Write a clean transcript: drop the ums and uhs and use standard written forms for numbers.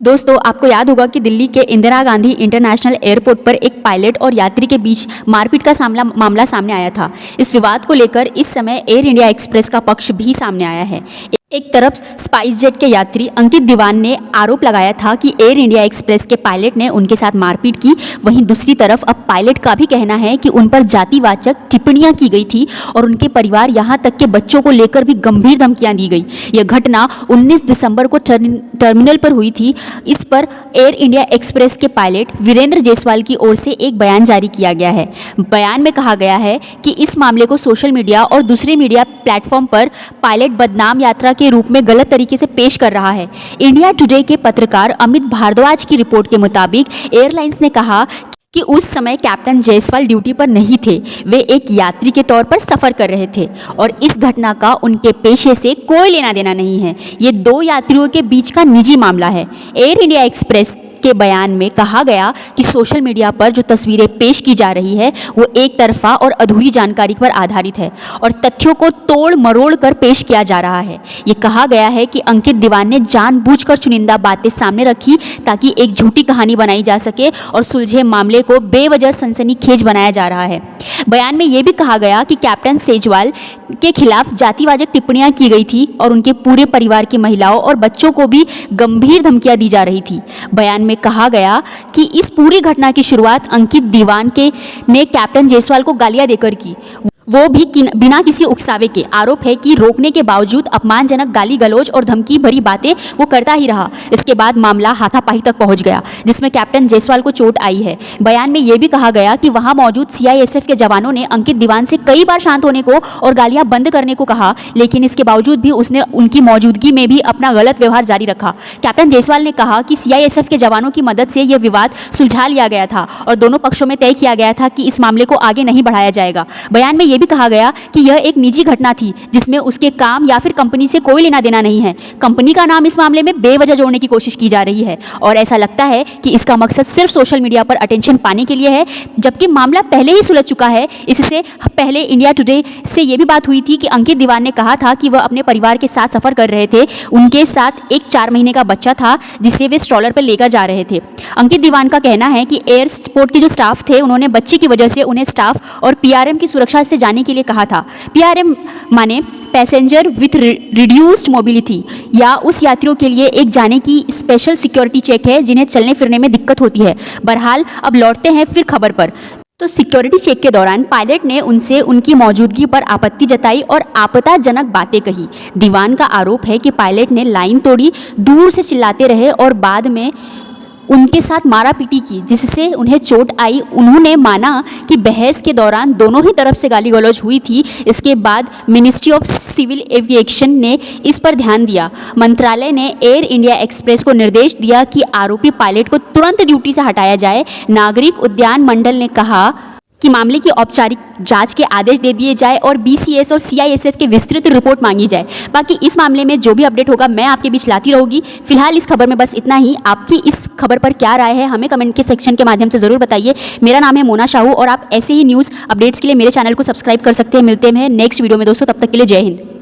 दोस्तों, आपको याद होगा कि दिल्ली के इंदिरा गांधी इंटरनेशनल एयरपोर्ट पर एक पायलट और यात्री के बीच मारपीट का मामला सामने आया था। इस विवाद को लेकर इस समय एयर इंडिया एक्सप्रेस का पक्ष भी सामने आया है। एक तरफ स्पाइस जेट के यात्री अंकित दीवान ने आरोप लगाया था कि एयर इंडिया एक्सप्रेस के पायलट ने उनके साथ मारपीट की। वहीं दूसरी तरफ अब पायलट का भी कहना है कि उन पर जातिवाचक टिप्पणियां की गई थी और उनके परिवार यहां तक के बच्चों को लेकर भी गंभीर धमकियां दी गई। यह घटना 19 दिसंबर को टर्मिनल पर हुई थी। इस पर एयर इंडिया एक्सप्रेस के पायलट वीरेंद्र जायसवाल की ओर से एक बयान जारी किया गया है। बयान में कहा गया है कि इस मामले को सोशल मीडिया और दूसरे मीडिया प्लेटफॉर्म पर पायलट बदनाम यात्रा के रूप में गलत तरीके से पेश कर रहा है। इंडिया टुडे के पत्रकार अमित भारद्वाज की रिपोर्ट के मुताबिक एयरलाइंस ने कहा कि उस समय कैप्टन जायसवाल ड्यूटी पर नहीं थे, वे एक यात्री के तौर पर सफ़र कर रहे थे और इस घटना का उनके पेशे से कोई लेना देना नहीं है। ये दो यात्रियों के बीच का निजी मामला है। एयर इंडिया एक्सप्रेस के बयान में कहा गया कि सोशल मीडिया पर जो तस्वीरें पेश की जा रही है वो एक तरफा और अधूरी जानकारी पर आधारित है और तथ्यों को तोड़ मरोड़ कर पेश किया जा रहा है। ये कहा गया है कि अंकित दीवान ने जानबूझकर चुनिंदा बातें सामने रखी ताकि एक झूठी कहानी बनाई जा सके और सुलझे मामले को बेवजह सनसनीखेज बनाया जा रहा है। बयान में यह भी कहा गया कि कैप्टन जायसवाल के खिलाफ जातिवाचक टिप्पणियां की गई थी और उनके पूरे परिवार की महिलाओं और बच्चों को भी गंभीर धमकियां दी जा रही थी। बयान में कहा गया कि इस पूरी घटना की शुरुआत अंकित दीवान ने कैप्टन जायसवाल को गालियां देकर की, वो भी बिना किसी उकसावे के। आरोप है कि रोकने के बावजूद अपमानजनक गाली गलौज और धमकी भरी बातें वो करता ही रहा। इसके बाद मामला हाथापाई तक पहुंच गया जिसमें कैप्टन जायसवाल को चोट आई है। बयान में यह भी कहा गया कि वहां मौजूद सीआईएसएफ के जवानों ने अंकित दीवान से कई बार शांत होने को और गालियां बंद करने को कहा, लेकिन इसके बावजूद भी उसने उनकी मौजूदगी में भी अपना गलत व्यवहार जारी रखा। कैप्टन जायसवाल ने कहा कि सीआईएसएफ के जवानों की मदद से यह विवाद सुलझा लिया गया था और दोनों पक्षों में तय किया गया था कि इस मामले को आगे नहीं बढ़ाया जाएगा। बयान में यह भी कहा गया कि यह एक निजी घटना थी जिसमें उसके काम या फिर कंपनी से कोई लेना देना नहीं है। कंपनी का नाम इस मामले में बेवजह जोड़ने की कोशिश की जा रही है और ऐसा लगता है कि इसका मकसद सिर्फ सोशल मीडिया पर अटेंशन पाने के लिए है, जबकि मामला पहले ही सुलझ चुका है। इससे पहले इंडिया टुडे से यह भी बात हुई थी कि अंकित दीवान ने कहा था कि वह अपने परिवार के साथ सफर कर रहे थे। उनके साथ एक 4 महीने का बच्चा था जिसे वे स्ट्रॉलर पर लेकर जा रहे थे। अंकित दीवान का कहना है कि एयरपोर्ट के जो स्टाफ थे उन्होंने बच्चे की वजह से उन्हें स्टाफ और पीआरएम की सुरक्षा से जाने के लिए कहा था। पीआरएम माने पैसेंजर विथ रिड्यूस्ड मोबिलिटी, या उस यात्रियों के लिए एक जाने की स्पेशल सिक्योरिटी चेक है जिन्हें चलने फिरने में दिक्कत होती है। बहरहाल अब लौटते हैं फिर खबर पर। तो सिक्योरिटी चेक के दौरान पायलट ने उनसे उनकी मौजूदगी पर आपत्ति जताई और आपत्तिजनक बातें कही। दीवान का आरोप है कि पायलट ने लाइन तोड़ी, दूर से चिल्लाते रहे और बाद में उनके साथ मारापीटी की जिससे उन्हें चोट आई। उन्होंने माना कि बहस के दौरान दोनों ही तरफ से गाली गलौज हुई थी। इसके बाद मिनिस्ट्री ऑफ सिविल एविएशन ने इस पर ध्यान दिया। मंत्रालय ने एयर इंडिया एक्सप्रेस को निर्देश दिया कि आरोपी पायलट को तुरंत ड्यूटी से हटाया जाए। नागरिक उद्यान मंडल ने कहा कि मामले की औपचारिक जांच के आदेश दे दिए जाए और बीसीएस और सीआईएसएफ के विस्तृत रिपोर्ट मांगी जाए। बाकी इस मामले में जो भी अपडेट होगा मैं आपके बीच लाती रहूंगी। फिलहाल इस खबर में बस इतना ही। आपकी इस खबर पर क्या राय है हमें कमेंट के सेक्शन के माध्यम से ज़रूर बताइए। मेरा नाम है मोना शाहू और आप ऐसे ही न्यूज़ अपडेट्स के लिए मेरे चैनल को सब्सक्राइब कर सकते हैं। मिलते हैं नेक्स्ट वीडियो में दोस्तों, तब तक के लिए जय हिंद।